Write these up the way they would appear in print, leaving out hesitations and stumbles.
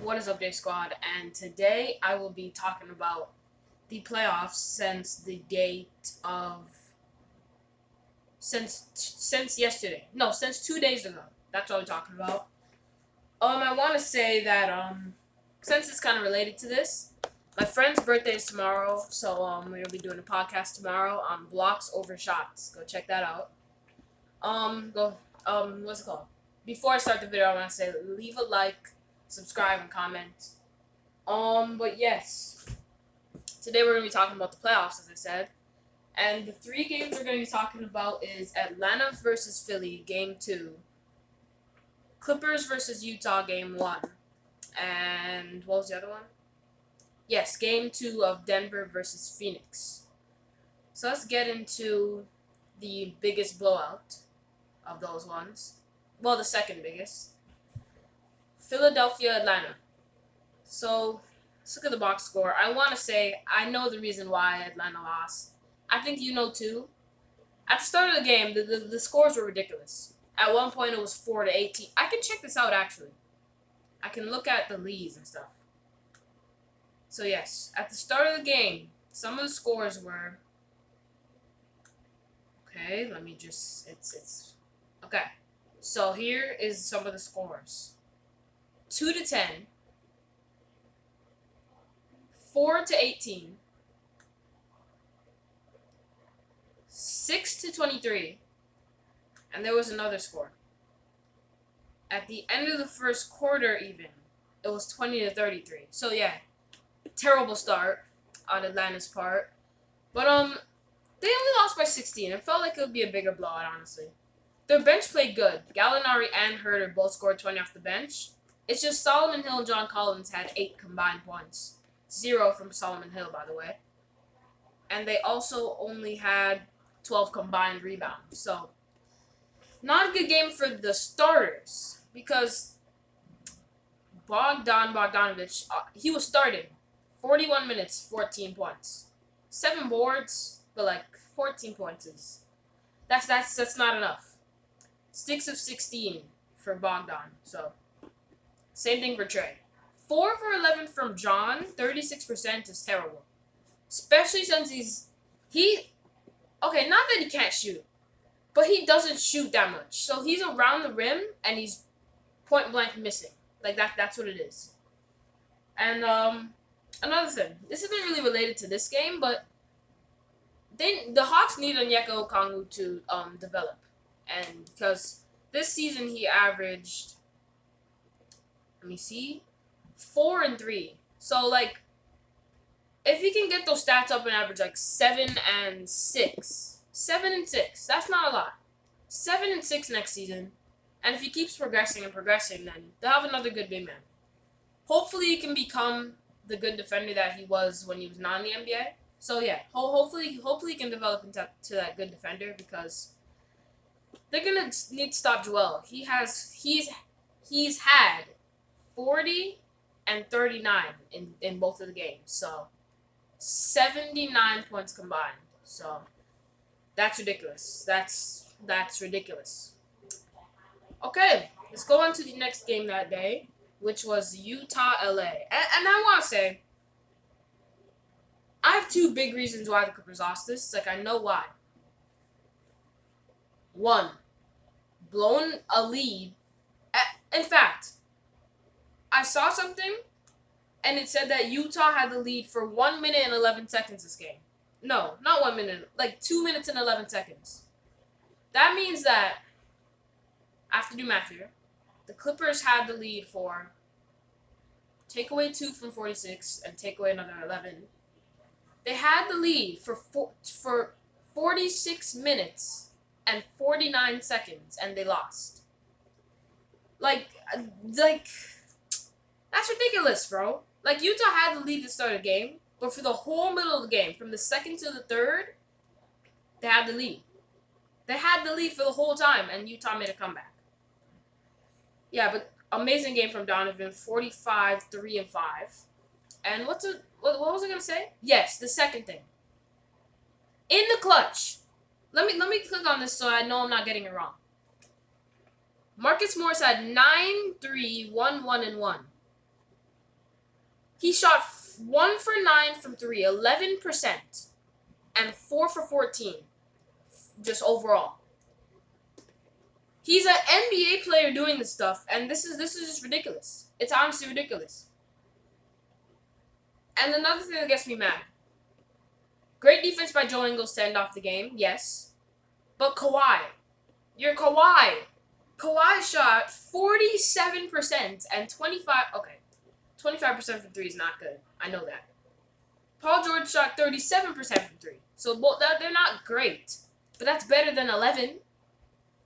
What is up, Day Squad? And today I will be talking about the playoffs since the date of since yesterday. No, since 2 days ago. That's what we're talking about. I want to say that since it's kind of related to this, my friend's birthday is tomorrow, so we're gonna be doing a podcast tomorrow on blocks over shots. Go check that out. What's it called? Before I start the video, I want to say leave a like, subscribe, and comment. But yes, today we're gonna be talking about the playoffs, as I said, and the three games we're gonna be talking about is Atlanta versus Philly, Game 2, Clippers versus Utah, Game 1, and what was the other one? Yes, Game 2 of Denver versus Phoenix. So let's get into the biggest blowout of those ones. Well, the second biggest. Philadelphia, Atlanta. So let's look at the box score. I want to say I know the reason why Atlanta lost. I think you know too. At the start of the game, the scores were ridiculous. At one point, it was 4-18. I can check this out actually. I can look at the leads and stuff. So yes, at the start of the game, some of the scores were. Okay, let me just. It's okay. So here is some of the scores. 2-10. 4-18, 6-23, and there was another score. At the end of the first quarter, even it was 20-33. So yeah, terrible start on Atlanta's part, but they only lost by 16. It felt like it would be a bigger blowout, honestly. Their bench played good. Gallinari and Herter both scored 20 off the bench. It's just Solomon Hill and John Collins had 8 combined points. 0 from Solomon Hill, by the way. And they also only had 12 combined rebounds. So, not a good game for the starters. Because Bogdanovich, he was starting. 41 minutes, 14 points. 7 boards, but like 14 points is... That's not enough. 6 of 16 for Bogdan. So, same thing for Trey. 4 for 11 from John, 36% is terrible. Especially since okay, not that he can't shoot, but he doesn't shoot that much. So he's around the rim and he's point blank missing. Like that's what it is. And another thing, this isn't really related to this game, but the Hawks need Onyeka Okongwu to develop. And because this season he averaged, let me see, 4 and 3. So like, if he can get those stats up and average like 7 and 6, that's not a lot. 7 and 6 next season, and if he keeps progressing, then they'll have another good big man. Hopefully, he can become the good defender that he was when he was not in the NBA. So yeah, hopefully he can develop into that good defender because they're gonna need to stop Joel. He's had 40 and 39 in both of the games. So 79 points combined. So that's ridiculous. That's ridiculous. Okay, let's go on to the next game that day, which was Utah-LA. And I want to say, I have 2 big reasons why the Clippers lost this. Like, I know why. 1, blown a lead. In fact, I saw something, and it said that Utah had the lead for 1 minute and 11 seconds this game. No, not 1 minute, like 2 minutes and 11 seconds. That means that, I have to do math here, the Clippers had the lead for, take away 2 from 46 and take away another 11. They had the lead for 46 minutes and 49 seconds, and they lost. Like, that's ridiculous, bro. Like, Utah had the lead to start the game, but for the whole middle of the game, from the second to the third, they had the lead. They had the lead for the whole time, and Utah made a comeback. Yeah, but amazing game from Donovan, 45, 3, and 5. And what was I gonna say? Yes, the second thing. In the clutch. Let me click on this so I know I'm not getting it wrong. Marcus Morris had 9, 3, 1, 1, and 1. He shot 1 for 9 from 3, 11%, and 4 for 14, just overall. He's an NBA player doing this stuff, and this is just ridiculous. It's honestly ridiculous. And another thing that gets me mad. Great defense by Joe Ingles to end off the game, yes. But Kawhi. You're Kawhi. Kawhi shot 47% and 25% from 3 is not good. I know that. Paul George shot 37% from 3. So both they're not great. But that's better than 11.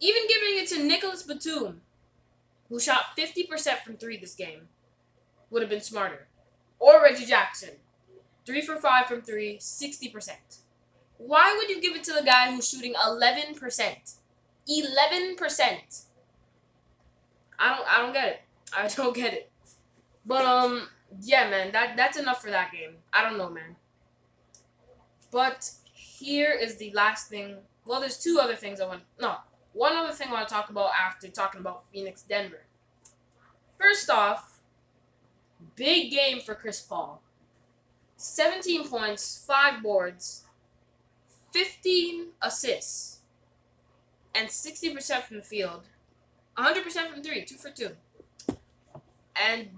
Even giving it to Nicholas Batum, who shot 50% from 3 this game, would have been smarter. Or Reggie Jackson. 3 for 5 from 3, 60%. Why would you give it to the guy who's shooting 11%? 11%. I don't get it. I don't get it. But yeah, man, that's enough for that game. I don't know, man. But here is the last thing. Well, there's two other things one other thing I want to talk about after talking about Phoenix Denver. First off, big game for Chris Paul. 17 points, 5 boards, 15 assists, and 60% from the field. 100% from 3, 2 for 2. And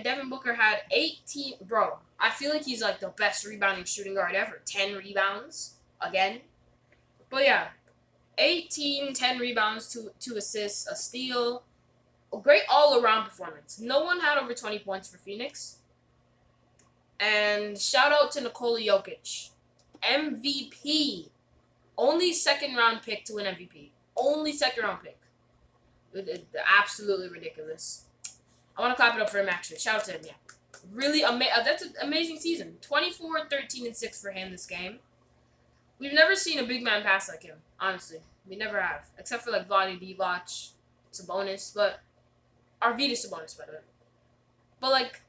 Devin Booker had 18. Bro, I feel like he's like the best rebounding shooting guard ever. 10 rebounds again. But yeah, 18, 10 rebounds, 2 assists, a steal. A great all-around performance. No one had over 20 points for Phoenix. And shout out to Nikola Jokic. MVP. Only second-round pick to win MVP. Only second-round pick. Absolutely ridiculous. I want to clap it up for him, actually. Shout out to him, yeah. Really, that's an amazing season. 24, 13, and 6 for him this game. We've never seen a big man pass like him, honestly. We never have. Except for, like, Vlade Divac, Sabonis, but... Arvydas Sabonis, by the way. But, like,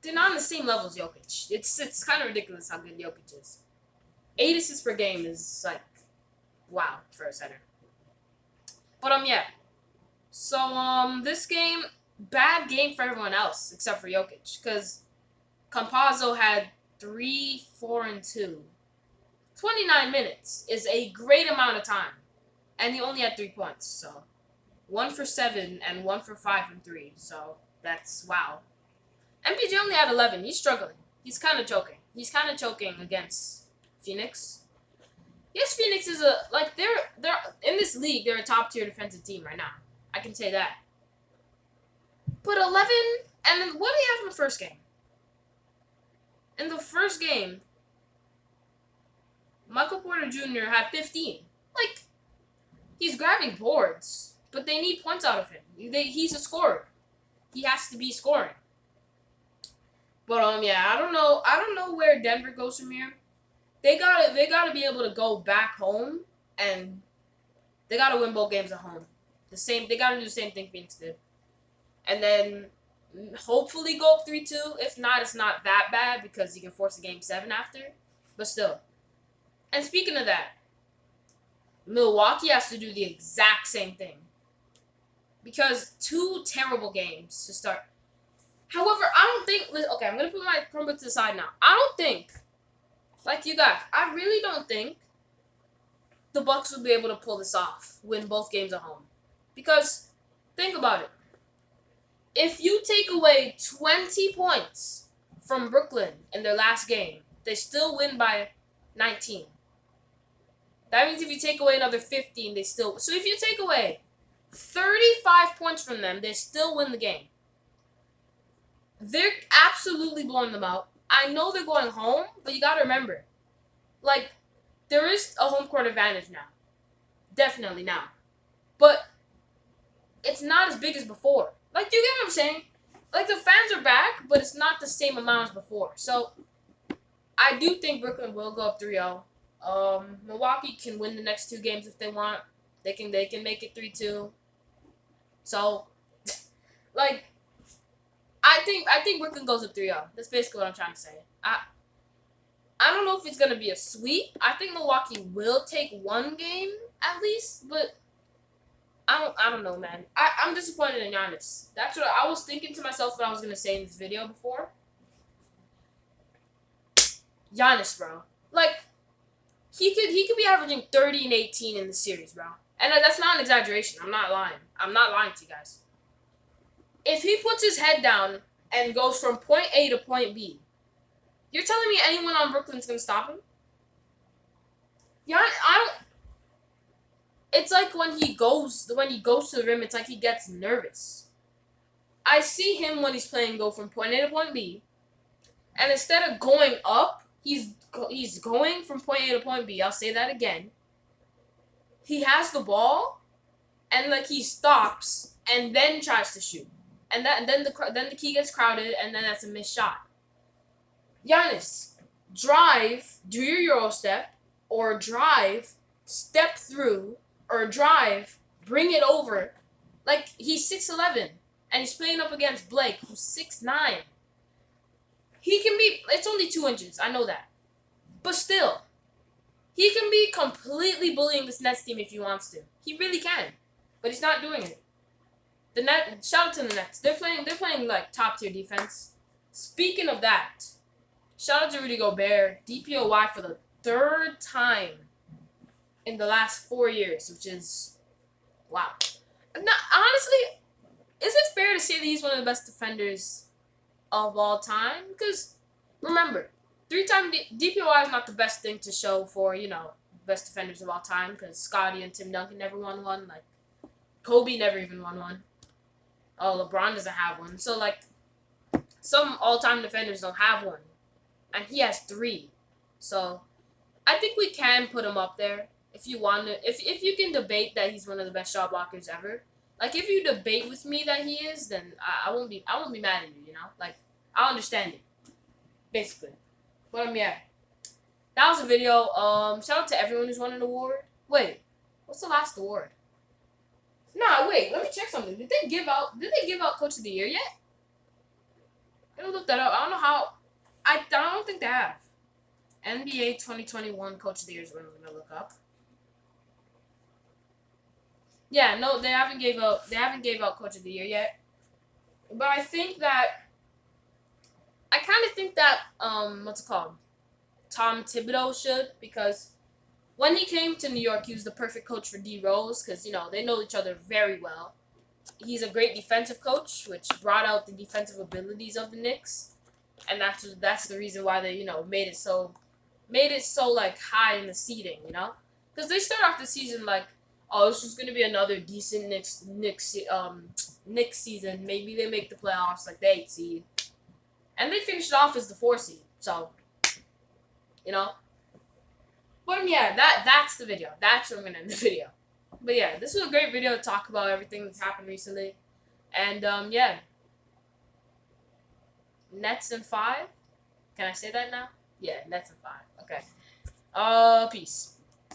they're not on the same level as Jokic. It's kind of ridiculous how good Jokic is. 8 assists per game is, like, wow for a center. But, yeah. So, this game... Bad game for everyone else except for Jokic, because Campazzo had 3, 4, and 2. 29 minutes is a great amount of time, and he only had 3 points. So 1 for 7 and 1 for 5 and 3. So that's wow. MPJ only had 11. He's struggling. He's kind of choking. He's kind of choking against Phoenix. Yes, Phoenix is they're in this league. They're a top tier defensive team right now. I can say that. But 11, and then what did he have in the first game? In the first game, Michael Porter Jr. had 15. Like, he's grabbing boards, but they need points out of him. He's a scorer. He has to be scoring. But yeah, I don't know where Denver goes from here. They gotta be able to go back home, and they gotta win both games at home. They gotta do the same thing Phoenix did. And then hopefully go up 3-2. If not, it's not that bad because you can force a game 7 after. But still. And speaking of that, Milwaukee has to do the exact same thing. Because 2 terrible games to start. However, I don't think... Okay, I'm going to put my Chromebook to the side now. I don't think, like you guys, I really don't think the Bucks will be able to pull this off. Win both games at home. Because, think about it. If you take away 20 points from Brooklyn in their last game, they still win by 19. That means if you take away another 15, they still... So if you take away 35 points from them, they still win the game. They're absolutely blowing them out. I know they're going home, but you got to remember, like, there is a home court advantage now. Definitely now. But it's not as big as before. Like, you get what I'm saying? Like, the fans are back, but it's not the same amount as before. So, I do think Brooklyn will go up 3-0. Milwaukee can win the next 2 games if they want. They can make it 3-2. So, like, I think Brooklyn goes up 3-0. That's basically what I'm trying to say. I don't know if it's gonna be a sweep. I think Milwaukee will take 1 game at least, but I don't know, man. I'm disappointed in Giannis. That's what I was thinking to myself what I was gonna say in this video before. Giannis, bro. Like, he could be averaging 30 and 18 in the series, bro. And that's not an exaggeration. I'm not lying. I'm not lying to you guys. If he puts his head down and goes from point A to point B, you're telling me anyone on Brooklyn's gonna stop him? Yeah, I don't. It's like when he goes to the rim, it's like he gets nervous. I see him when he's playing go from point A to point B, and instead of going up, he's going from point A to point B. I'll say that again. He has the ball, and like he stops and then tries to shoot, and then the key gets crowded, and then that's a missed shot. Giannis, drive, do your Euro step, or drive, step through, or drive, bring it over. Like, he's 6'11", and he's playing up against Blake, who's 6'9". He can be, it's only 2 inches, I know that. But still, he can be completely bullying this Nets team if he wants to. He really can. But he's not doing it. Shout out to the Nets. They're playing like top tier defense. Speaking of that, shout out to Rudy Gobert, DPOY for the 3rd time in the last 4 years, which is wow. Now, honestly, is it fair to say that he's one of the best defenders of all time? Because remember, 3-time DPOY is not the best thing to show for, best defenders of all time, because Scottie and Tim Duncan never won one. Like, Kobe never even won one. Oh, LeBron doesn't have one. So, like, some all-time defenders don't have one. And he has 3. So, I think we can put him up there. If you want to, if you can debate that he's one of the best shot blockers ever. Like, if you debate with me that he is, then I won't be mad at you, Like, I'll understand it. Basically. But yeah. That was a video. Shout out to everyone who's won an award. Wait, what's the last award? Nah, wait, let me check something. Did they give out Coach of the Year yet? I'm gonna look that up. I don't know how. I don't think they have. NBA 2021 Coach of the Year is what I'm gonna look up. Yeah, no, they haven't gave out Coach of the Year yet. But I think that I kind of think that what's it called? Tom Thibodeau should, because when he came to New York, he was the perfect coach for D Rose because they know each other very well. He's a great defensive coach, which brought out the defensive abilities of the Knicks, and that's the reason why they made it so like high in the seeding, because they start off the season like, oh, this is gonna be another decent Knicks season. Maybe they make the playoffs like the 8th seed, and they finished it off as the 4th seed. So, But yeah, that's the video. That's where I'm gonna end the video. But yeah, this was a great video to talk about everything that's happened recently, and yeah, Nets in 5. Can I say that now? Yeah, Nets in 5. Okay. Peace.